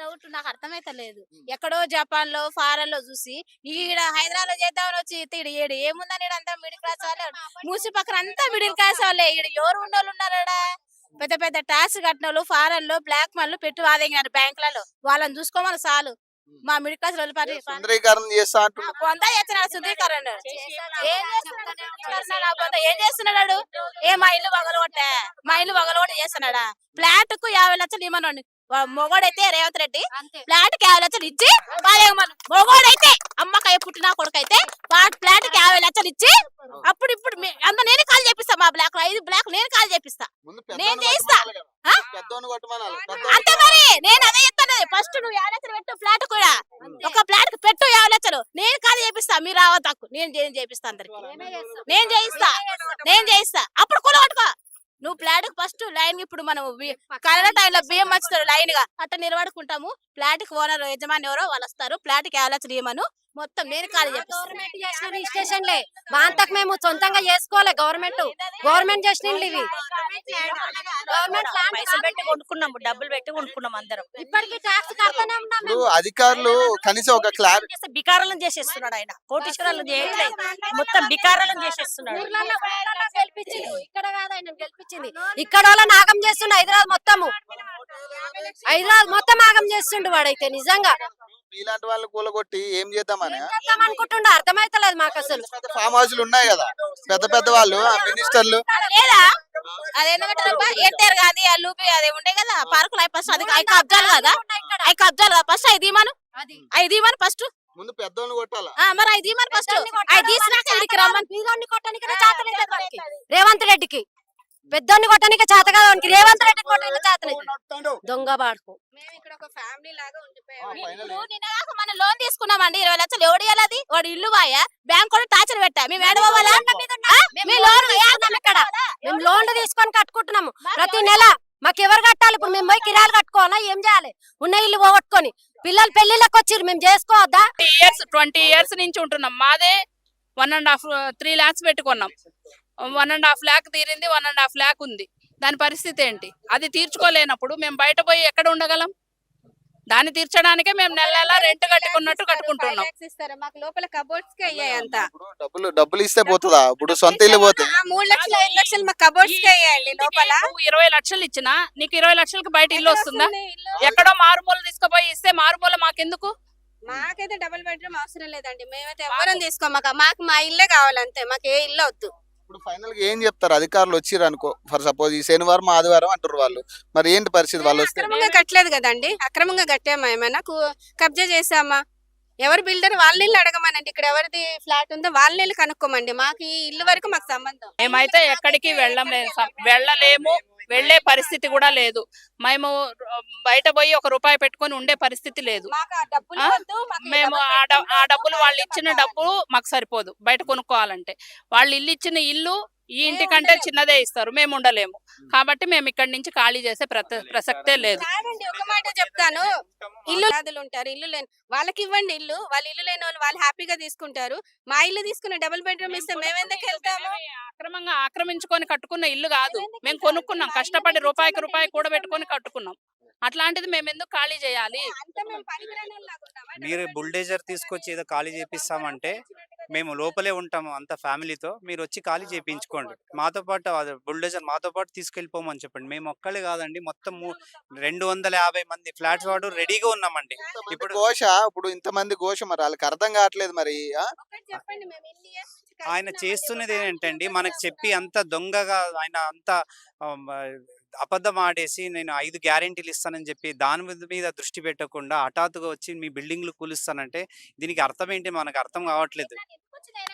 Doubt నాకు అర్థమైతలేదు. ఎక్కడో జపాన్ లో ఫారెన్ లో చూసి ఈడ హైదరాబాద్ లో చేద్దామని వచ్చి ఈడ ఏముందని అంతా మిడిల్ క్లాస్ వాళ్ళే మూసి పక్కన అంతా మిడిల్ క్లాస్ వాళ్ళే. ఈడ ఎవరు ఉన్నోళ్ళు ఉన్నారా? పెద్ద పెద్ద ట్యాక్స్ కట్టినోళ్ళు ఫారెన్ లో బ్లాక్ మన్లు పెట్టి వాదింగారు బ్యాంకులలో. వాళ్ళని చూసుకోమని చాలు. మా మిడిల్ క్లాస్ వాళ్ళు సుందరీకరణ చేస్తా అంటున్నారు. బొందా చేస్తున్నాడు సుందరీకరణ. ఏం చేస్తున్నాడు? మా ఇల్లు పగలగొట్టా, మా ఇల్లు పగలగొట్టి చేస్తున్నాడా? ఫ్లాట్ కు 50 లక్షలు ఇవ్వనండి. మొగోడైతే రేవంత్ రెడ్డి ఫ్లాట్ కి 50 లక్షలు ఇచ్చి మొగోడైతే అమ్మకాయ పుట్టిన కొడుకైతే ఫ్లాట్ కి 50 లక్షలు ఇచ్చి అప్పుడు ఇప్పుడు అంత నేను కాల్ చేపిస్తా. మా బ్లాక్ లో 5 బ్లాక్ నేను కాల్ చేపిస్తా, నేను చేయిస్తా. అంతే మరి నేను అదే చెప్తాను. ఫస్ట్ నువ్వు 50 లక్షలు పెట్టు ఫ్లాట్ కూడా, ఒక ఫ్లాట్ కి పెట్టు 50 లక్షలు నేను కాల్ చేపిస్తా. మీరు రావద్దాకు, నేను చేయిస్తా. అందరికి నేను చేయిస్తా. అప్పుడు కూడా పట్టుకో నువ్వు ఫ్లాట్ ఫస్ట్ లైన్. ఇప్పుడు మనం కరోనా టైంలో బియ్యం వచ్చారు లైన్ గా అట్ట నిలబడుకుంటాము. ఫ్లాట్ కి ఓనర్ యజమాని ఎవరో వాళ్ళు వస్తారు. ఫ్లాట్ కి 50 లక్షలు ఇవ్వమను, మొత్తం నేను ఖాళీ గవర్నమెంట్ చేసిన రిజిస్ట్రేషన్లే వాంతకు మేము సొంతంగా చేసుకోవాలి. గవర్నమెంట్ చేసిన ఇవి గవర్నమెంట్ పైసలు పెట్టి కొనుక్కున్నాము, డబ్బులు పెట్టి కొనుక్కున్నాం అందరం. ఇప్పటికీ ట్యాక్స్ కడతానే ఉన్నాం. అధికారులు కనీసం ఒక బికారాలను చేసేస్తున్నాడు ఆయన. కోటీశ్వరాలను చేయట్లేదు, మొత్తం బికారాలను చేసేస్తున్నాడు. గెలిపించింది ఇక్కడ కాదు, ఆయన గెలిపించింది ఇక్కడ. వాళ్ళ నాగం చేస్తుండు హైదరాబాద్ మొత్తం ఆగం చేస్తుండు వాడైతే. నిజంగా ఇలాంటి వాళ్ళు కూలగొట్టి ఏం చేద్దామని అనుకుంటుండ అర్థమైతలేదు మాకు. అసలు ఫామ్ హౌస్లు ఉన్నాయి కదా పెద్ద పెద్ద వాళ్ళు, మినిస్టర్లు లేదా అదేంటంటే ఎన్టీఆర్ గాది అల్లుపి అదే ఉండే కదా పార్కులు. ఫస్ట్ అది కబ్జాలు కదా, అవి కబ్జాలు కదా. ఫస్ట్ ఐదు ఇవ్వను ఫస్ట్ ముందు పెద్దోళ్ళు కొట్టాలా. మరి ఐదు ఇవ్వను ఫస్ట్. అది తీసినాక ఇక్కడికి రమ్మని రేవంత్ రెడ్డికి పెద్దోన్ని కొట్టడానికి చేత కాదు, రేవంత్ రెడ్డి కొట్టడానికి చేత దొంగ బాడుకో. మేము ఇక్కడ ఒక ఫ్యామిలీ లాగా ఉండిపోయాము. మనం లోన్ తీసుకున్నామండి 20 లక్షలు. ఎవడు ఇవ్వాలి? వాడు ఇల్లు వాయా బ్యాంక్ కూడా టార్చర్ పెట్టా. మేము మేము లోన్లు తీసుకొని కట్టుకుంటున్నాము ప్రతి నెల. మాకు ఎవరు కట్టాలి? ఇప్పుడు మేము పోయి కిరాయిలు కట్టుకోవాలా? ఏం చేయాలి? ఉన్న ఇల్లు పోగొట్టుకొని పిల్లలు పెళ్లిళ్ళకి వచ్చి మేము చేసుకోవద్దా? 20 years నుంచి ఉంటున్నాం. మాదే 1.5-3 lakhs పెట్టుకున్నాం. 1.5 lakh తీరింది, 1.5 lakh ఉంది. దాని పరిస్థితి ఏంటి? అది తీర్చుకోలేనప్పుడు మేము బయట పోయి ఎక్కడ ఉండగలం? దాన్ని తీర్చడానికే మేము నెల రెంట్ కట్టుకున్నట్టు కట్టుకుంటున్నాం. మాకు లోపల కబోర్డ్స్ కి అయ్యాయి అంత. డబ్బులు ఇస్తే పోతుందా? ఇప్పుడు సొంత ఇల్లు పోతే 3 లక్షలు 5 లక్షలు మా కబోర్డ్స్ కి అయ్యాయండి. లోపల 20 లక్షలు ఇచ్చినా నీకు 20 లక్షలకు బయట ఇల్లు వస్తుందా? ఎక్కడో మారుమూల తీసుకుపోయి ఇస్తే మారుమూల మాకెందుకు? మాకైతే డబుల్ బెడ్రూమ్ అవసరం లేదండి. మేమైతే ఎవరం తీసుకోమాక, మాకు మా ఇల్లే కావాలంతే. మాకు ఏ ఇల్లు వద్దు. ఇప్పుడు ఫైనల్ గా ఏం చెప్తారు? అధికారులు వచ్చిర్రు అనుకో, ఫర్ సపోజ్ ఈ శనివారం ఆదివారం అంటారు వాళ్ళు, మరి ఏంటి పరిస్థితి? వాళ్ళు వస్తే అక్రమంగా కట్టలేదు కదండి. అక్రమంగా కట్టామా? ఏమైనా కబ్జా చేసామా? ఎవరు బిల్డర్ వాళ్ళ ఇల్లు అడగమనండి. ఇక్కడ ఎవరిది ఫ్లాట్ ఉందో వాళ్ళ ఇల్లు కనుక్కోమండి. మాకు ఈ ఇల్లు వరకు మాకు సంబంధం. మేమైతే ఎక్కడికి వెళ్ళలేము, వెళ్లే పరిస్థితి కూడా లేదు. మేము బయట పోయి 1 రూపాయి పెట్టుకొని ఉండే పరిస్థితి లేదు. మేము ఆ డబ్బులు వాళ్ళు ఇచ్చిన డబ్బు మాకు సరిపోదు బయట కొనుక్కోవాలంటే. వాళ్ళు ఇల్లు ఇచ్చిన ఇల్లు ఈ ఇంటికంటే చిన్నదే ఇస్తారు, మేము ఉండలేము. కాబట్టి మేము ఇక్కడి నుంచి ఖాళీ చేసే ప్రసక్తే లేదు. ఒక మాట చెప్తాను, ఇల్లు ఉంటారు, ఇల్లు లేని వాళ్ళకి ఇవ్వండి ఇల్లు. వాళ్ళు ఇల్లు లేని వాళ్ళు హ్యాపీగా తీసుకుంటారు. మా ఇల్లు తీసుకున్న డబుల్ బెడ్రూమ్ ఇస్తే మేము ఎందుకు వెళ్తాము? అక్రమంగా ఆక్రమించుకొని కట్టుకున్న ఇల్లు కాదు, మేము కొనుక్కున్నాం. కష్టపడి రూపాయికి రూపాయి కూడబెట్టుకొని కట్టుకున్నాం. అట్లాంటిది మేము ఎందుకు ఖాళీ చేయాలి? మీరు బుల్డేజర్ తీసుకొచ్చి ఏదో ఖాళీ చేపిస్తామంటే మేము లోపలే ఉంటాము అంత ఫ్యామిలీతో. మీరు వచ్చి ఖాళీ చేయించుకోండి. మాతో పాటు బుల్డేజర్ మాతో పాటు తీసుకెళ్ళిపోమని చెప్పండి. మేము ఒక్కళ్ళే కాదండి, మొత్తం 250 మంది ఫ్లాట్స్ వాడు రెడీగా ఉన్నామండి. ఇప్పుడు ఇంతమంది ఘోష మరి వాళ్ళకి అర్థం కావట్లేదు. మరి ఆయన చేస్తున్నది ఏంటండి, మనకు చెప్పి అంత దొంగగా ఆయన అంత అబద్ధం ఆడేసి నేను 5 గ్యారెంటీలు ఇస్తానని చెప్పి దాని మీద దృష్టి పెట్టకుండా హఠాత్తుగా వచ్చి మీ బిల్డింగ్లు కూలుస్తానంటే దీనికి అర్థం ఏంటి మనకు అర్థం కావట్లేదు.